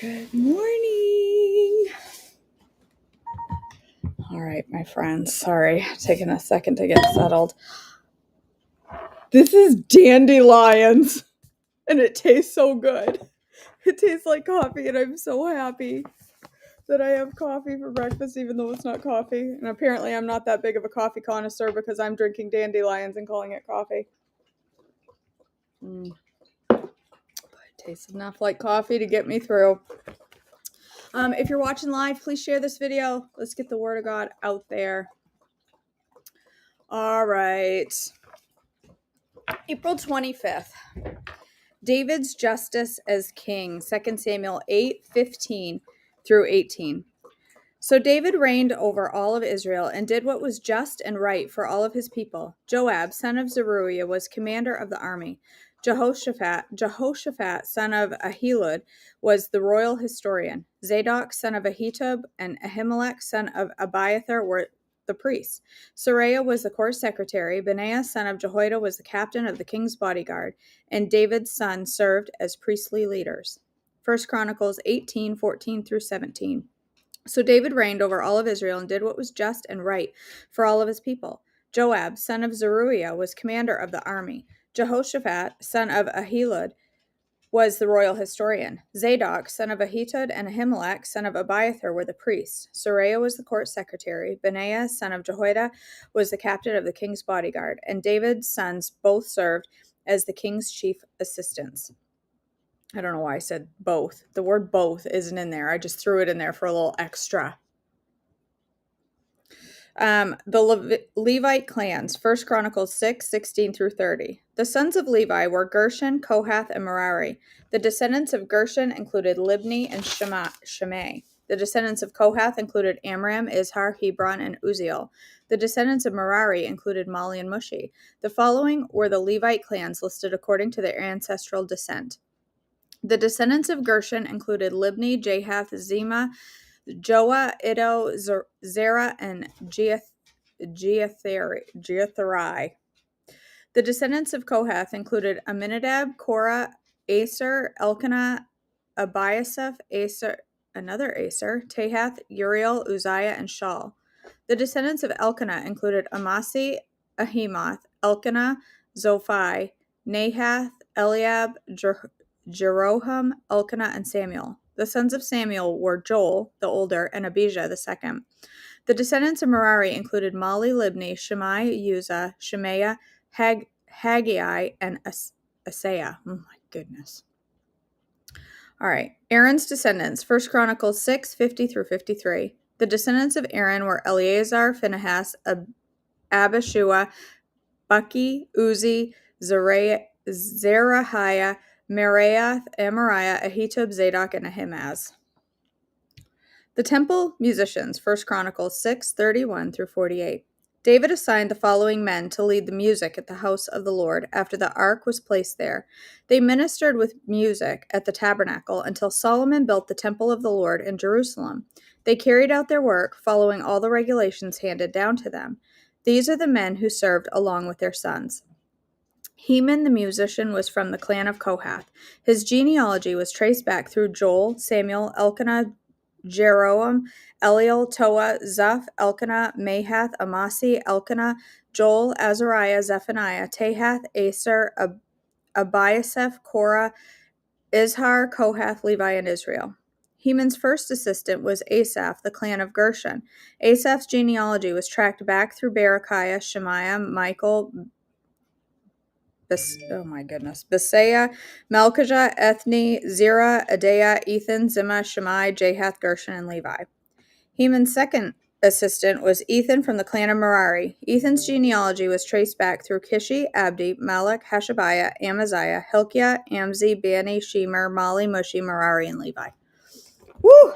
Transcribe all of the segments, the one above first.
Good morning. All right, my friends. Sorry, taking a second to get settled. This is dandelions, and it tastes so good. It tastes like coffee, and I'm so happy that I have coffee for breakfast, even though it's not coffee. And apparently, I'm not that big of a coffee connoisseur because I'm drinking dandelions and calling it coffee. But it tastes enough like coffee to get me through. If you're watching live, please share this video. Let's get the word of God out there. All right. April 25th. David's justice as king. 2 Samuel 8:15 through 18. So David reigned over all of Israel and did what was just and right for all of his people. Joab, son of Zeruiah, was commander of the army. Jehoshaphat, son of Ahilud, was the royal historian. Zadok, son of Ahitub, and Ahimelech, son of Abiathar, were the priests. Sariah was the court secretary. Benaiah, son of Jehoiada, was the captain of the king's bodyguard, and David's son served as priestly leaders. 1 Chronicles 18:14 through 17. So David reigned over all of Israel and did what was just and right for all of his people. Joab, son of Zeruiah, was commander of the army. Jehoshaphat, son of Ahilud, was the royal historian. Zadok, son of Ahitub, and Ahimelech, son of Abiathar, were the priests. Sariah was the court secretary. Benaiah, son of Jehoiada, was the captain of the king's bodyguard. And David's sons both served as the king's chief assistants. I don't know why I said both. The word both isn't in there. I just threw it in there for a little extra. The Levite clans, 1 Chronicles 6:16 through 30. The sons of Levi were Gershon, Kohath, and Merari. The descendants of Gershon included Libni and Shimei. The descendants of Kohath included Amram, Izhar, Hebron, and Uzziel. The descendants of Merari included Mali and Mushi. The following were the Levite clans listed according to their ancestral descent. The descendants of Gershon included Libni, Jahath, Zima, Joah, Iddo, Zerah, and Jeatherai. The descendants of Kohath included Aminadab, Korah, Aser, Elkanah, Abiasaph, another Aser, Tahath, Uriel, Uzziah, and Shaul. The descendants of Elkanah included Amasi, Ahimoth, Elkanah, Zophai, Nahath, Eliab, Jeroham, Elkanah, and Samuel. The sons of Samuel were Joel, the older, and Abijah, the second. The descendants of Merari included Mali, Libni, Shammai, Uzzah, Shemaiah, Haggai, and Asaiah. Oh my goodness. All right. Aaron's descendants, 1 Chronicles 6:50 through 53. The descendants of Aaron were Eleazar, Phinehas, Abishua, Bucky, Uzi, Zerahiah, Meraioth, Amariah, Ahitub, Zadok, and Ahimaaz. The temple musicians, 1 Chronicles 6:31 through 48. David assigned the following men to lead the music at the house of the Lord after the ark was placed there. They ministered with music at the tabernacle until Solomon built the temple of the Lord in Jerusalem. They carried out their work, following all the regulations handed down to them. These are the men who served along with their sons. Heman the musician was from the clan of Kohath. His genealogy was traced back through Joel, Samuel, Elkanah, Jeroam, Eliel, Toa, Zuph, Elkanah, Mahath, Amasi, Elkanah, Joel, Azariah, Zephaniah, Tahath, Aser, Abiasaph, Korah, Izhar, Kohath, Levi, and Israel. Heman's first assistant was Asaph, the clan of Gershon. Asaph's genealogy was tracked back through Berechiah, Shemaiah, Michael, Besaiah, Malchijah, Ethni, Zerah, Adaiah, Ethan, Zimmah, Shammai, Jahath, Gershon, and Levi. Heman's second assistant was Ethan from the clan of Merari. Ethan's genealogy was traced back through Kishi, Abdi, Malach, Hashabiah, Amaziah, Hilkiah, Amzi, Bani, Shemer, Mali, Mushi, Merari, and Levi. Woo!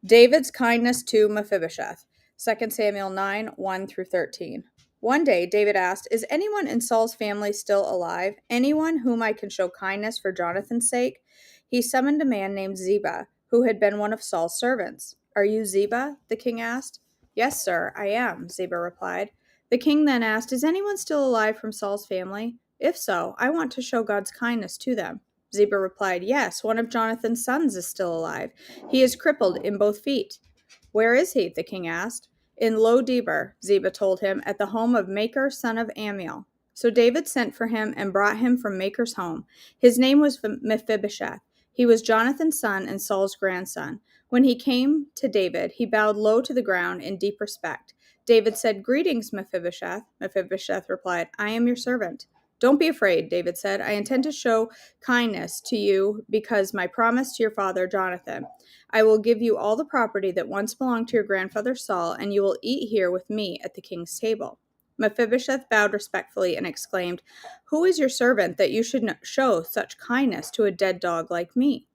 David's kindness to Mephibosheth. 2 Samuel 9:1 through 13. One day, David asked, "Is anyone in Saul's family still alive? Anyone whom I can show kindness for Jonathan's sake?" He summoned a man named Ziba, who had been one of Saul's servants. "Are you Ziba?" the king asked. "Yes, sir, I am," Ziba replied. The king then asked, "Is anyone still alive from Saul's family? If so, I want to show God's kindness to them." Ziba replied, Yes, one of Jonathan's sons is still alive. He is crippled in both feet. Where is he? The king asked. In Lo Debar, Ziba told him, at the home of Machir, son of Ammiel. So David sent for him and brought him from Machir's home. His name was Mephibosheth. He was Jonathan's son and Saul's grandson. When he came to David, he bowed low to the ground in deep respect. David said, Greetings, Mephibosheth. Mephibosheth replied, I am your servant. Don't be afraid, David said. I intend to show kindness to you because my promise to your father Jonathan. I will give you all the property that once belonged to your grandfather Saul, and you will eat here with me at the king's table. Mephibosheth bowed respectfully and exclaimed, Who is your servant that you should show such kindness to a dead dog like me?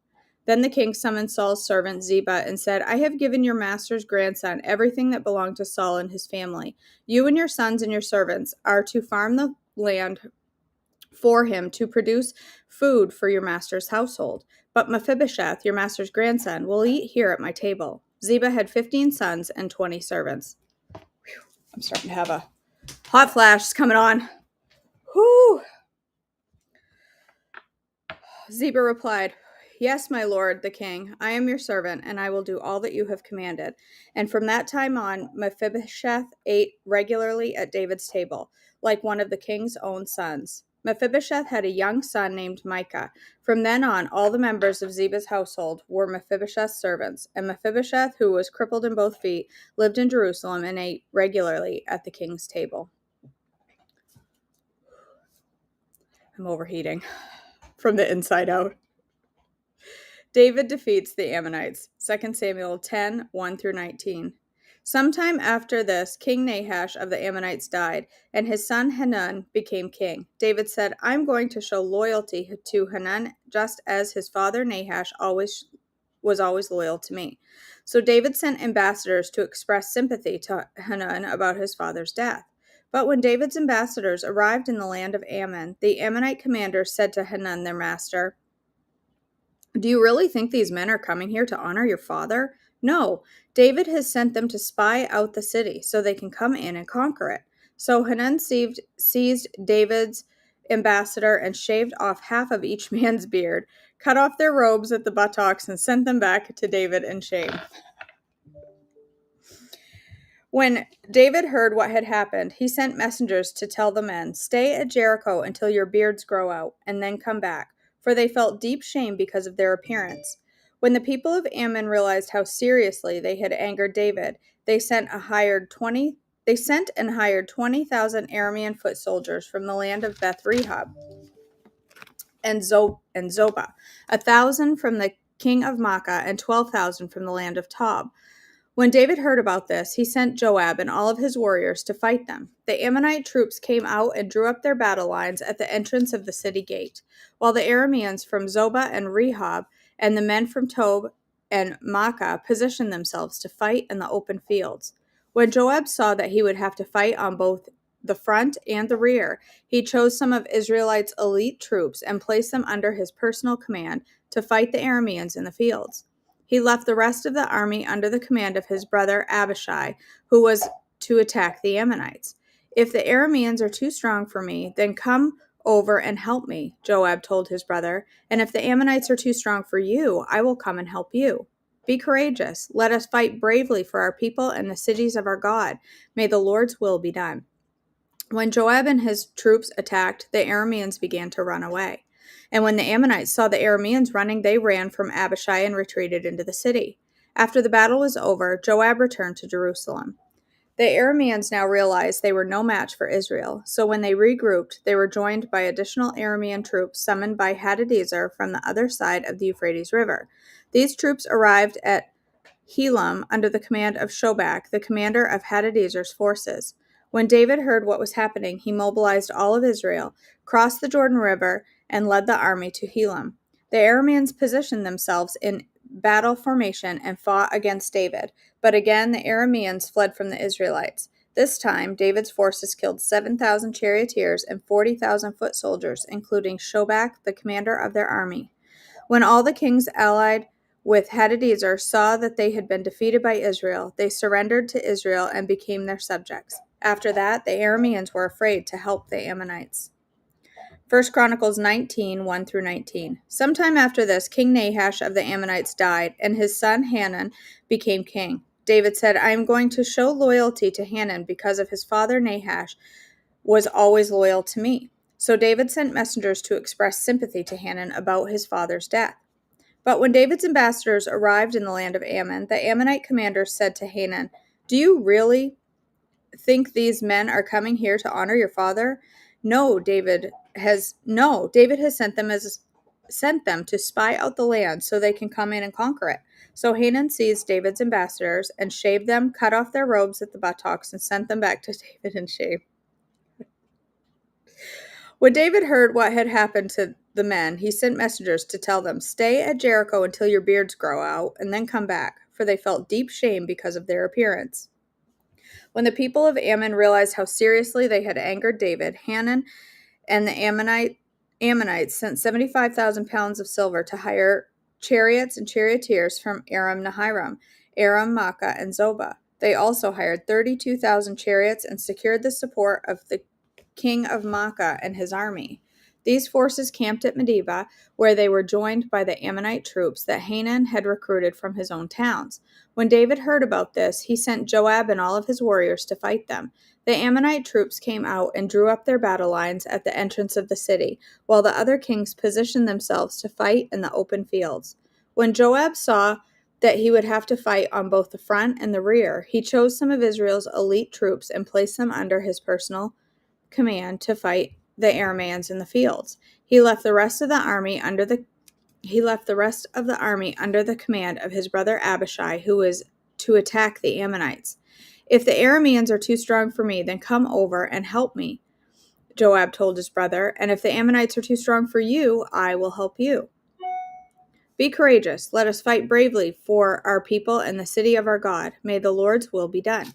Then the king summoned Saul's servant Ziba and said, I have given your master's grandson everything that belonged to Saul and his family. You and your sons and your servants are to farm the land for him to produce food for your master's household. But Mephibosheth, your master's grandson, will eat here at my table. Ziba had 15 sons and 20 servants. Whew, I'm starting to have a hot flash coming on. Whew. Ziba replied, Yes, my lord, the king, I am your servant, and I will do all that you have commanded. And from that time on, Mephibosheth ate regularly at David's table, like one of the king's own sons. Mephibosheth had a young son named Micah. From then on, all the members of Ziba's household were Mephibosheth's servants, and Mephibosheth, who was crippled in both feet, lived in Jerusalem and ate regularly at the king's table. I'm overheating from the inside out. David defeats the Ammonites. 2 Samuel 10, 1-19. Sometime after this, King Nahash of the Ammonites died, and his son Hanun became king. David said, I'm going to show loyalty to Hanun just as his father Nahash was always loyal to me. So David sent ambassadors to express sympathy to Hanun about his father's death. But when David's ambassadors arrived in the land of Ammon, the Ammonite commander said to Hanun, their master, Do you really think these men are coming here to honor your father? No, David has sent them to spy out the city so they can come in and conquer it. So Hanun seized David's ambassador and shaved off half of each man's beard, cut off their robes at the buttocks, and sent them back to David in shame. When David heard what had happened, he sent messengers to tell the men, Stay at Jericho until your beards grow out, and then come back, for they felt deep shame because of their appearance. When the people of Ammon realized how seriously they had angered David, they sent and hired 20,000 Aramean foot soldiers from the land of Beth-rehob and Zobah, 1,000 from the king of Makkah, and 12,000 from the land of Tob. When David heard about this, he sent Joab and all of his warriors to fight them. The Ammonite troops came out and drew up their battle lines at the entrance of the city gate, while the Arameans from Zobah and Rehob and the men from Tob and Makkah positioned themselves to fight in the open fields. When Joab saw that he would have to fight on both the front and the rear, he chose some of Israelites' elite troops and placed them under his personal command to fight the Arameans in the fields. He left the rest of the army under the command of his brother Abishai, who was to attack the Ammonites. If the Arameans are too strong for me, then come over and help me, Joab told his brother. And if the Ammonites are too strong for you, I will come and help you. Be courageous. Let us fight bravely for our people and the cities of our God. May the Lord's will be done. When Joab and his troops attacked, the Arameans began to run away. And when the Ammonites saw the Arameans running, they ran from Abishai and retreated into the city. After the battle was over, Joab returned to Jerusalem. The Arameans now realized they were no match for Israel, so when they regrouped, they were joined by additional Aramean troops summoned by Hadadezer from the other side of the Euphrates River. These troops arrived at Helam under the command of Shobak, the commander of Hadadezer's forces. When David heard what was happening, he mobilized all of Israel, crossed the Jordan River, and led the army to Helam. The Arameans positioned themselves in battle formation and fought against David, but again the Arameans fled from the Israelites. This time, David's forces killed 7,000 charioteers and 40,000 foot soldiers, including Shobak, the commander of their army. When all the kings allied with Hadadezer saw that they had been defeated by Israel, they surrendered to Israel and became their subjects. After that, the Arameans were afraid to help the Ammonites. 1 Chronicles 19, 1 through 19. Sometime after this, King Nahash of the Ammonites died, and his son Hanun became king. David said, I am going to show loyalty to Hanun because of his father Nahash was always loyal to me. So David sent messengers to express sympathy to Hanun about his father's death. But when David's ambassadors arrived in the land of Ammon, the Ammonite commanders said to Hanun, Do you really think these men are coming here to honor your father? David has sent them to spy out the land so they can come in and conquer it. So Hanun seized David's ambassadors and shaved them, cut off their robes at the buttocks, and sent them back to David in shame. When David heard what had happened to the men, he sent messengers to tell them, Stay at Jericho until your beards grow out, and then come back, for they felt deep shame because of their appearance. When the people of Ammon realized how seriously they had angered David, Hanun and the Ammonites sent 75,000 pounds of silver to hire chariots and charioteers from Aram Naharaim, Aram, Maacah, and Zobah. They also hired 32,000 chariots and secured the support of the king of Maacah and his army. These forces camped at Medeba, where they were joined by the Ammonite troops that Hanun had recruited from his own towns. When David heard about this, he sent Joab and all of his warriors to fight them. The Ammonite troops came out and drew up their battle lines at the entrance of the city, while the other kings positioned themselves to fight in the open fields. When Joab saw that he would have to fight on both the front and the rear, he chose some of Israel's elite troops and placed them under his personal command to fight the Arameans in the fields. He left the rest of the army under the command of his brother Abishai, who was to attack the Ammonites. If the Arameans are too strong for me, then come over and help me, Joab told his brother, and if the Ammonites are too strong for you, I will help you. Be courageous. Let us fight bravely for our people and the city of our God. May the Lord's will be done.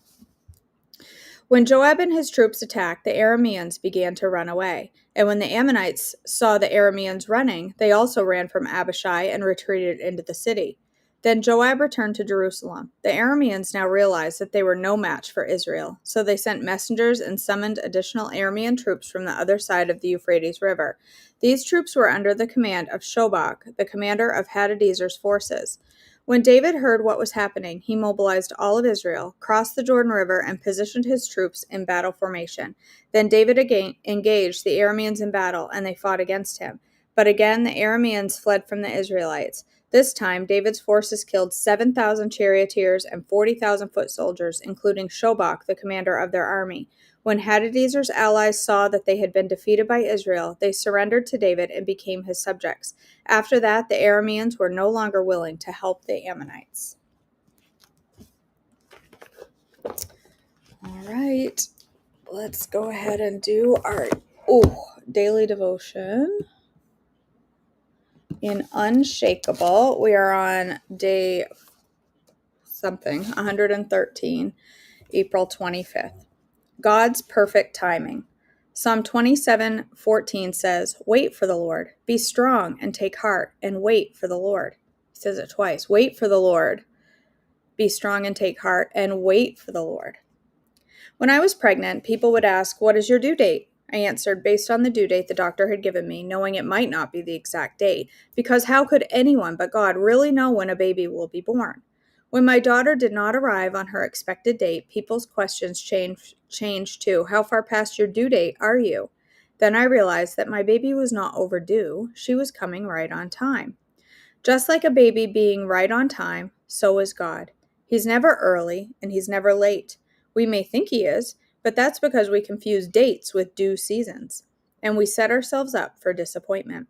When Joab and his troops attacked, the Arameans began to run away. And when the Ammonites saw the Arameans running, they also ran from Abishai and retreated into the city. Then Joab returned to Jerusalem. The Arameans now realized that they were no match for Israel, so they sent messengers and summoned additional Aramean troops from the other side of the Euphrates River. These troops were under the command of Shobach, the commander of Hadadezer's forces. When David heard what was happening, he mobilized all of Israel, crossed the Jordan River, and positioned his troops in battle formation. Then David again engaged the Arameans in battle, and they fought against him. But again the Arameans fled from the Israelites. This time David's forces killed 7,000 charioteers and 40,000 foot soldiers, including Shobach, the commander of their army. When Hadadezer's allies saw that they had been defeated by Israel, they surrendered to David and became his subjects. After that, the Arameans were no longer willing to help the Ammonites. All right, let's go ahead and do our daily devotion. In Unshakable, we are on day 113, April 25th. God's perfect timing. Psalm 27:14 says, Wait for the Lord, be strong and take heart, and wait for the Lord. He says it twice. Wait for the Lord, be strong and take heart, and wait for the Lord. When I was pregnant, people would ask, What is your due date? I answered based on the due date the doctor had given me, knowing it might not be the exact date, because how could anyone but God really know when a baby will be born? When my daughter did not arrive on her expected date, people's questions changed to, How far past your due date are you? Then I realized that my baby was not overdue, she was coming right on time. Just like a baby being right on time, so is God. He's never early, and he's never late. We may think he is, but that's because we confuse dates with due seasons, and we set ourselves up for disappointment.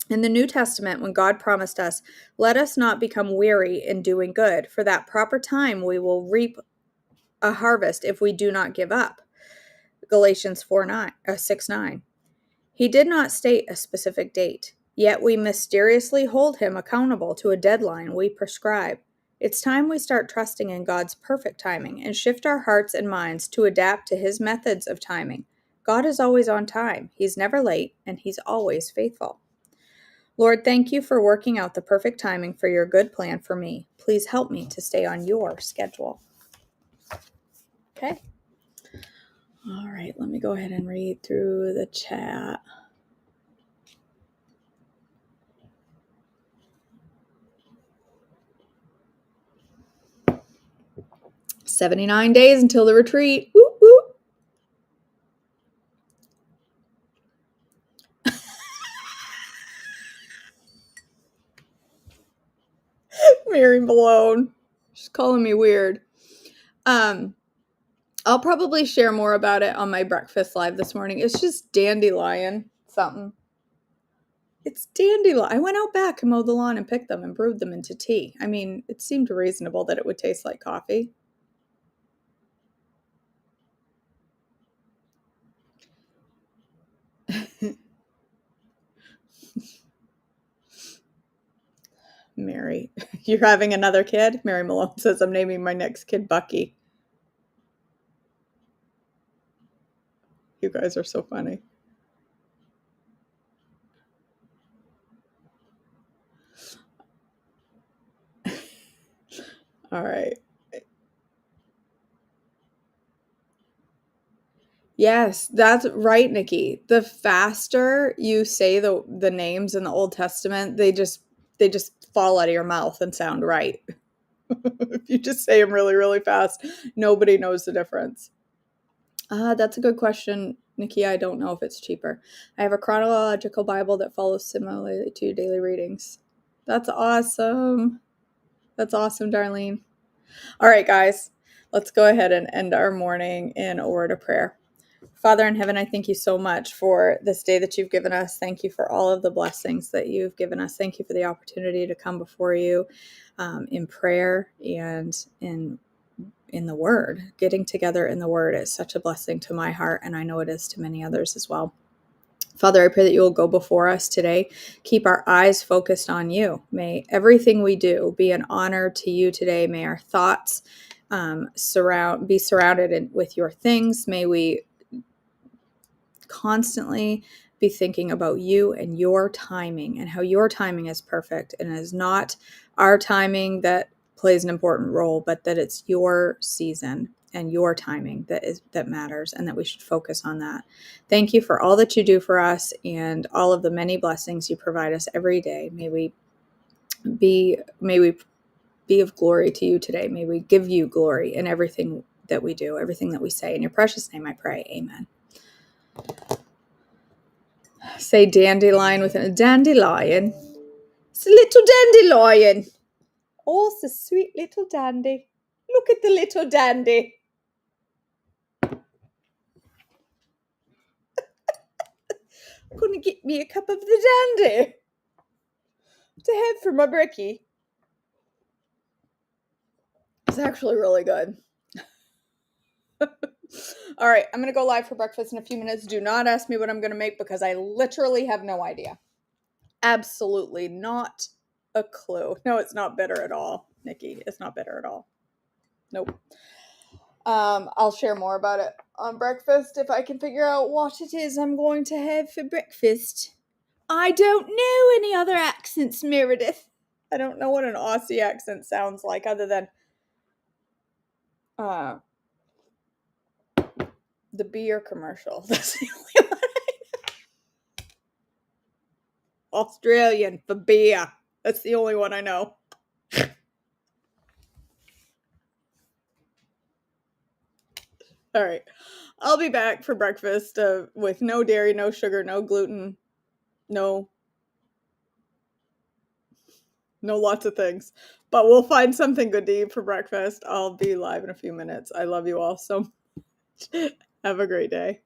In the New Testament, when God promised us, Let us not become weary in doing good, for that proper time we will reap a harvest if we do not give up. Galatians 6:9. He did not state a specific date, yet we mysteriously hold him accountable to a deadline we prescribe. It's time we start trusting in God's perfect timing and shift our hearts and minds to adapt to his methods of timing. God is always on time, he's never late, and he's always faithful. Lord, thank you for working out the perfect timing for your good plan for me. Please help me to stay on your schedule. Okay. All right, let me go ahead and read through the chat. 79 days until the retreat. Whoop, whoop. Mary Malone. She's calling me weird. I'll probably share more about it on my breakfast live this morning. It's just dandelion something. It's dandelion. I went out back and mowed the lawn and picked them and brewed them into tea. I mean, it seemed reasonable that it would taste like coffee. Mary, you're having another kid? Mary Malone says, I'm naming my next kid Bucky. You guys are so funny. All right. Yes, that's right, Nikki. The faster you say the names in the Old Testament, they just fall out of your mouth and sound right. If you just say them really, really fast, nobody knows the difference. That's a good question, Nikki. I don't know if it's cheaper. I have a chronological Bible that follows similarly to daily readings. That's awesome. That's awesome, Darlene. All right, guys, let's go ahead and end our morning in a word of prayer. Father in heaven, I thank you so much for this day that you've given us. Thank you for all of the blessings that you've given us. Thank you for the opportunity to come before you in prayer and in the Word. Getting together in the Word is such a blessing to my heart, and I know it is to many others as well. Father, I pray that you will go before us today. Keep our eyes focused on you. May everything we do be an honor to you today. May our thoughts be surrounded with your things. May we constantly be thinking about you and your timing and how your timing is perfect and is not our timing that plays an important role, but that it's your season and your timing that matters, and that we should focus on that. Thank you for all that you do for us and all of the many blessings you provide us every day. May we be of glory to you today. May we give you glory in everything that we do, everything that we say. In your precious name I pray. Amen. Say dandelion with a dandelion. It's a little dandelion. Oh, it's a sweet little dandy. Look at the little dandy. I'm going to get me a cup of the dandy to have for my brekkie. It's actually really good. All right, I'm going to go live for breakfast in a few minutes. Do not ask me what I'm going to make because I literally have no idea. Absolutely not a clue. No, it's not bitter at all, Nikki. It's not bitter at all. Nope. I'll share more about it on breakfast if I can figure out what it is I'm going to have for breakfast. I don't know any other accents, Meredith. I don't know what an Aussie accent sounds like other than the beer commercial. That's the only one I know. Australian for beer. That's the only one I know. All right. I'll be back for breakfast with no dairy, no sugar, no gluten, no lots of things. But we'll find something good to eat for breakfast. I'll be live in a few minutes. I love you all so much. Have a great day.